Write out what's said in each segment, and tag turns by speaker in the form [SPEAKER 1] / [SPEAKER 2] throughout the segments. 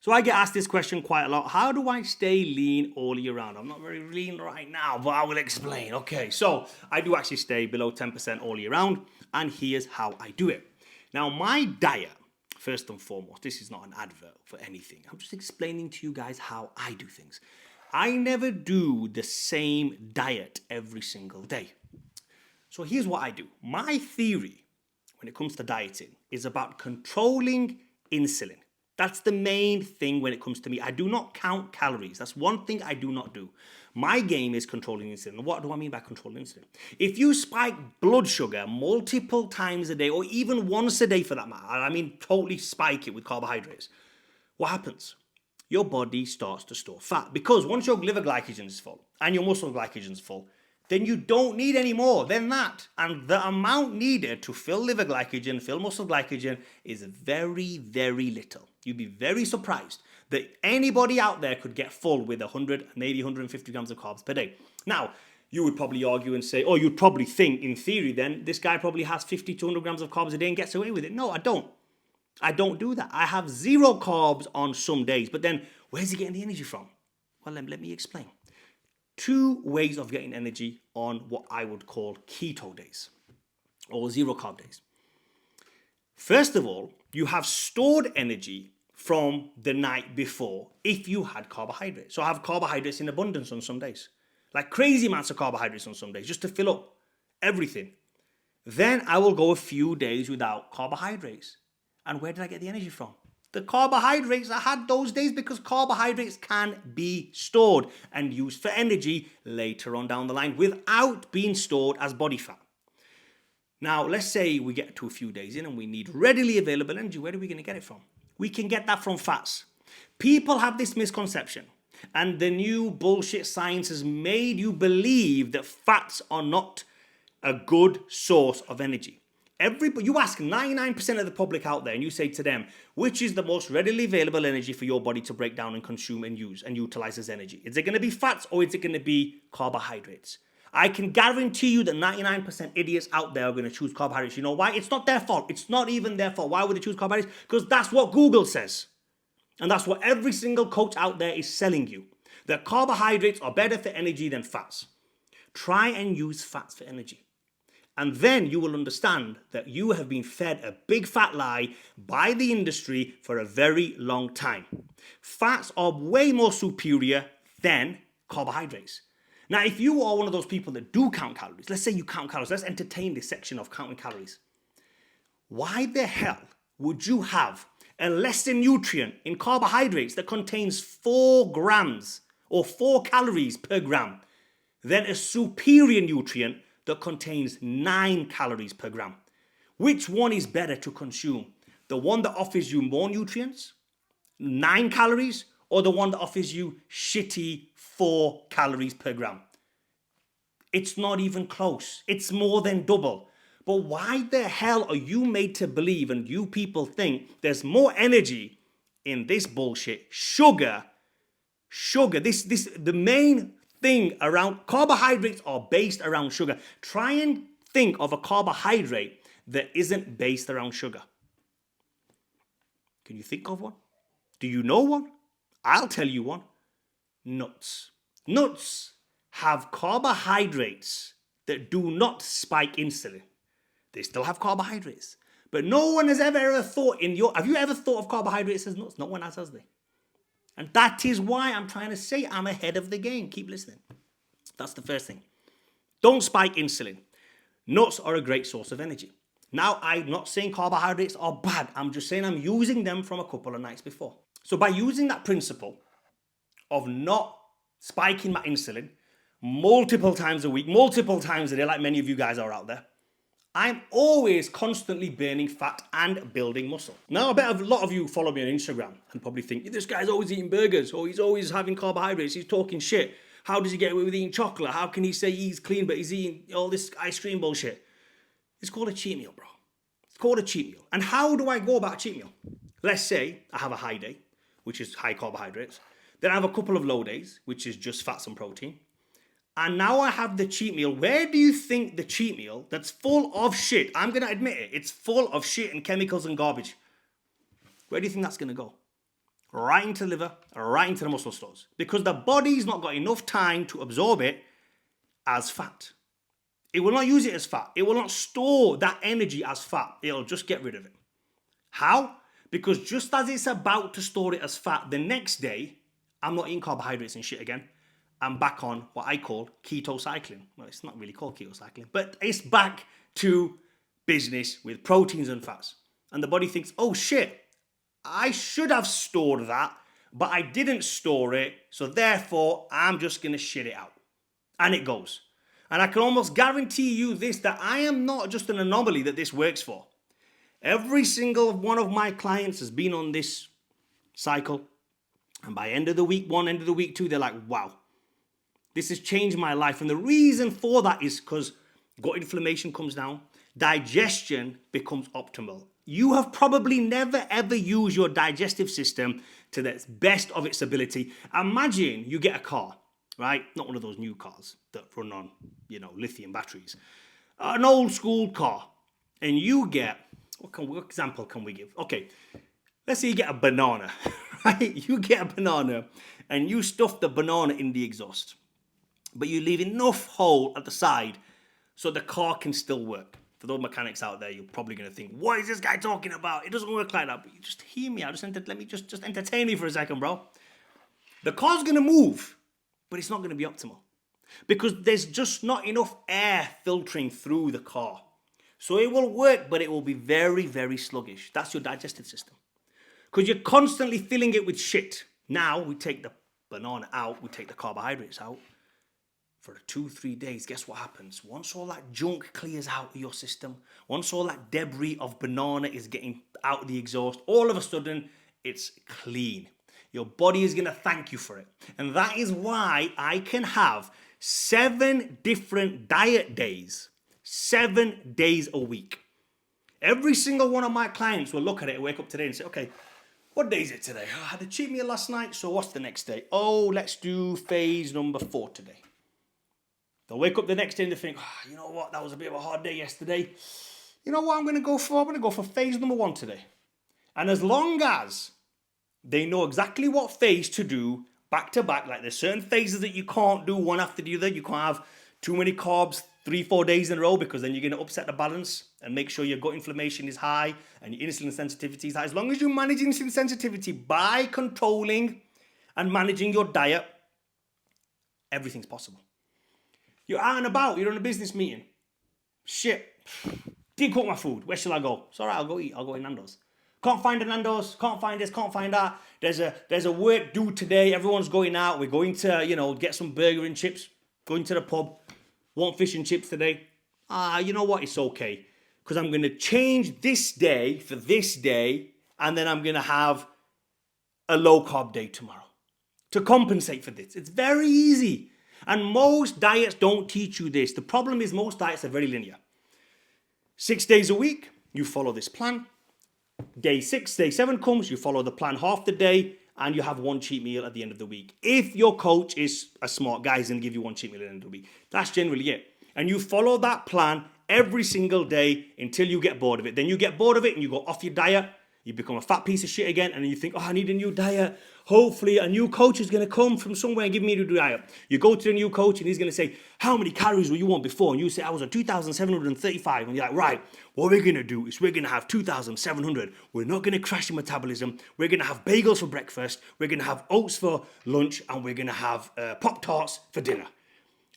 [SPEAKER 1] So I get asked this question quite a lot. How do I stay lean all year round? I'm not very lean right now, but I will explain. Okay, so I do actually stay below 10% all year round, and here's how I do it. Now, my diet, first and foremost, this is not an advert for anything. I'm just explaining to you guys how I do things. I never do the same diet every single day. So here's what I do. My theory when it comes to dieting is about controlling insulin. That's the main thing when it comes to me. I do not count calories. That's one thing I do not do. My game is controlling insulin. What do I mean by controlling insulin? If you spike blood sugar multiple times a day, or even once a day for that matter, I mean totally spike it with carbohydrates, what happens? Your body starts to store fat. Because once your liver glycogen is full and your muscle glycogen is full, then you don't need any more than that. And the amount needed to fill liver glycogen, fill muscle glycogen is very, very little. You'd be very surprised that anybody out there could get full with 100, maybe 150 grams of carbs per day. Now, you would probably argue and say, oh, you'd probably think in theory then, this guy probably has 50 to 100 grams of carbs a day and gets away with it. No, I don't. I don't do that. I have zero carbs on some days. But then, where's he getting the energy from? Well, let me explain. Two ways of getting energy on what I would call keto days or zero carb days. First of all, you have stored energy from the night before if you had carbohydrates. So I have carbohydrates in abundance on some days, like crazy amounts of carbohydrates on some days, just to fill up everything. Then I will go a few days without carbohydrates. And where did I get the energy from? The carbohydrates I had those days, because carbohydrates can be stored and used for energy later on down the line without being stored as body fat. Now, let's say we get to a few days in and we need readily available energy. Where are we going to get it from? We can get that from fats. People have this misconception, and the new bullshit science has made you believe that fats are not a good source of energy. You ask 99% of the public out there and you say to them, which is the most readily available energy for your body to break down and consume and use and utilize as energy? Is it going to be fats or is it going to be carbohydrates? I can guarantee you that 99% idiots out there are going to choose carbohydrates. You know why? It's not their fault. It's not even their fault. Why would they choose carbohydrates? Because that's what Google says. And that's what every single coach out there is selling you. That carbohydrates are better for energy than fats. Try and use fats for energy. And then you will understand that you have been fed a big fat lie by the industry for a very long time. Fats are way more superior than carbohydrates. Now, if you are one of those people that do count calories, let's say you count calories, let's entertain this section of counting calories. Why the hell would you have a lesser nutrient in carbohydrates that contains 4 grams or 4 calories per gram than a superior nutrient that contains 9 calories per gram? Which one is better to consume? The one that offers you more nutrients, 9 calories, or the one that offers you shitty 4 calories per gram? It's not even close. It's more than double. But why the hell are you made to believe and you people think there's more energy in this bullshit? Sugar, the main thing around carbohydrates are based around sugar. Try and think of a carbohydrate that isn't based around sugar. Can you think of one? Do you know one? I'll tell you one. Nuts. Nuts have carbohydrates that do not spike insulin. They still have carbohydrates. But no one has ever thought have you ever thought of carbohydrates as nuts? No one else has they. And that is why I'm trying to say I'm ahead of the game. Keep listening. That's the first thing. Don't spike insulin. Nuts are a great source of energy. Now, I'm not saying carbohydrates are bad. I'm just saying I'm using them from a couple of nights before. So by using that principle of not spiking my insulin multiple times a week, multiple times a day, like many of you guys are out there, I'm always constantly burning fat and building muscle. Now, I bet a lot of you follow me on Instagram and probably think, this guy's always eating burgers, or he's always having carbohydrates, he's talking shit. How does he get away with eating chocolate? How can he say he's clean, but he's eating all this ice cream bullshit? It's called a cheat meal, bro. It's called a cheat meal. And how do I go about a cheat meal? Let's say I have a high day, which is high carbohydrates. Then I have a couple of low days, which is just fats and protein. And now I have the cheat meal. Where do you think the cheat meal that's full of shit, I'm going to admit it, it's full of shit and chemicals and garbage. Where do you think that's going to go? right into the liver, right into the muscle stores. Because the body's not got enough time to absorb it as fat. It will not use it as fat. It will not store that energy as fat. It'll just get rid of it. How? Because just as it's about to store it as fat, the next day, I'm not eating carbohydrates and shit again. I'm back on what I call keto cycling. Well, it's not really called keto cycling, but it's back to business with proteins and fats. And the body thinks, oh shit, I should have stored that, but I didn't store it, so therefore I'm just going to shit it out. And it goes. And I can almost guarantee you this, that I am not just an anomaly that this works for. Every single one of my clients has been on this cycle. And by end of the week one, end of the week two, they're like, wow, this has changed my life. And the reason for that is because gut inflammation comes down, digestion becomes optimal. You have probably never ever used your digestive system to the best of its ability. Imagine you get a car, right? Not one of those new cars that run on, lithium batteries. An old school car. And you get, what example can we give? Okay, let's say you get a banana, right? You get a banana and you stuff the banana in the exhaust. But you leave enough hole at the side so the car can still work. For those mechanics out there, you're probably going to think, what is this guy talking about? It doesn't work like that. But you just hear me out. Let me just entertain me for a second, bro. The car's going to move, but it's not going to be optimal. Because there's just not enough air filtering through the car. So it will work, but it will be very, very sluggish. That's your digestive system. Because you're constantly filling it with shit. Now we take the banana out, we take the carbohydrates out. For 2-3 days, guess what happens? Once all that junk clears out of your system, once all that debris of banana is getting out of the exhaust, all of a sudden, it's clean. Your body is going to thank you for it. And that is why I can have 7 different diet days, 7 days a week. Every single one of my clients will look at it, wake up today and say, okay, what day is it today? I had a cheat meal last night, so what's the next day? Oh, let's do phase number 4 today. They'll wake up the next day and they think, you know what, that was a bit of a hard day yesterday. You know what I'm going to go for? I'm going to go for phase number 1 today. And as long as they know exactly what phase to do back to back, like there's certain phases that you can't do one after the other. You can't have too many carbs 3-4 days in a row because then you're going to upset the balance and make sure your gut inflammation is high and your insulin sensitivity is high. As long as you manage insulin sensitivity by controlling and managing your diet, everything's possible. You're out and about. You're in a business meeting. Shit. Didn't cook my food. Where shall I go? It's all right. I'll go eat. I'll go in Nando's. Can't find a Nando's. Can't find this. Can't find that. There's a work due today. Everyone's going out. We're going to, get some burger and chips. Going to the pub. Want fish and chips today. You know what? It's okay. Because I'm going to change this day for this day. And then I'm going to have a low carb day tomorrow. To compensate for this. It's very easy. And most diets don't teach you this. The problem is most diets are very linear. 6 days a week, you follow this plan. Day 6, day 7 comes, you follow the plan half the day, and you have one cheat meal at the end of the week. If your coach is a smart guy, he's going to give you one cheat meal at the end of the week. That's generally it. And you follow that plan every single day until you get bored of it. Then you get bored of it and you go off your diet. You become a fat piece of shit again, and then you think, I need a new diet. Hopefully a new coach is going to come from somewhere and give me a new diet. You go to the new coach and he's going to say, how many calories were you on before? And you say, I was at 2,735. And you're like, right, what we're going to do is we're going to have 2,700. We're not going to crash your metabolism. We're going to have bagels for breakfast. We're going to have oats for lunch. And we're going to have Pop-Tarts for dinner.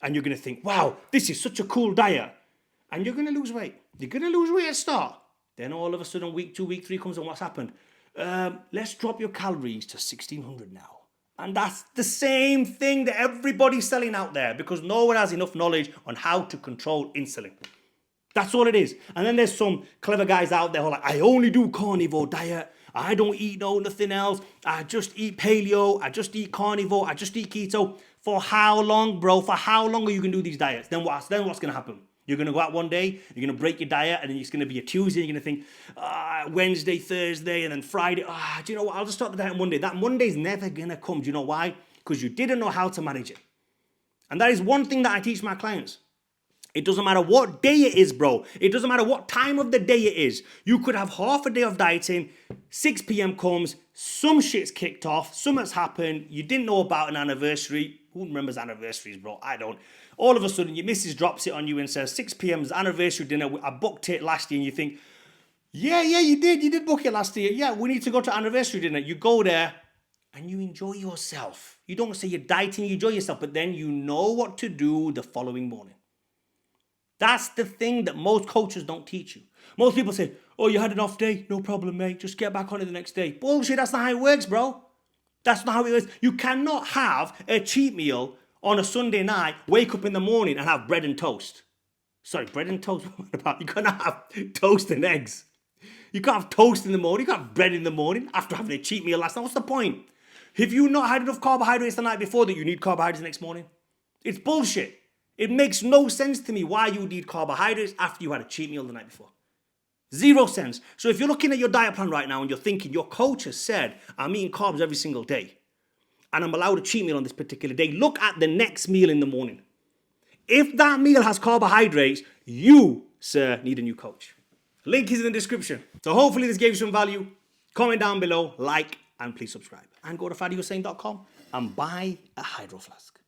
[SPEAKER 1] And you're going to think, wow, this is such a cool diet. And you're going to lose weight. You're going to lose weight at the start. Then all of a sudden, week 2, week 3 comes and what's happened? Let's drop your calories to 1,600 now. And that's the same thing that everybody's selling out there because no one has enough knowledge on how to control insulin. That's all it is. And then there's some clever guys out there who are like, I only do carnivore diet. I don't eat nothing else. I just eat paleo. I just eat carnivore. I just eat keto. For how long, bro? For how long are you going to do these diets? Then what's going to happen? You're going to go out one day, you're going to break your diet, and then it's going to be a Tuesday, you're going to think, Wednesday, Thursday, and then Friday, do you know what, I'll just start the diet on Monday. That Monday's never going to come. Do you know why? Because you didn't know how to manage it. And that is one thing that I teach my clients. It doesn't matter what day it is, bro. It doesn't matter what time of the day it is. You could have half a day of dieting, 6 p.m. comes, some shit's kicked off, something's happened, you didn't know about an anniversary. Who remembers anniversaries, bro? I don't. All of a sudden, your missus drops it on you and says, 6 p.m.'s anniversary dinner. I booked it last year, and you think, yeah, you did. You did book it last year. Yeah, we need to go to anniversary dinner. You go there, and you enjoy yourself. You don't say you're dieting, you enjoy yourself, but then you know what to do the following morning. That's the thing that most coaches don't teach you. Most people say, oh, you had an off day? No problem, mate. Just get back on it the next day. Bullshit, that's not how it works, bro. That's not how it works. You cannot have a cheat meal on a Sunday night, wake up in the morning and have bread and toast. Sorry, bread and toast? What about? You can't have toast and eggs. You can't have toast in the morning. You can't have bread in the morning after having a cheat meal last night. What's the point? Have you not had enough carbohydrates the night before that you need carbohydrates the next morning? It's bullshit. It makes no sense to me why you would eat carbohydrates after you had a cheat meal the night before. Zero sense. So if you're looking at your diet plan right now and you're thinking, your coach has said, I'm eating carbs every single day and I'm allowed a cheat meal on this particular day, look at the next meal in the morning. If that meal has carbohydrates, you, sir, need a new coach. Link is in the description. So hopefully this gave you some value. Comment down below, like, and please subscribe. And go to FADYHussein.com and buy a hydro flask.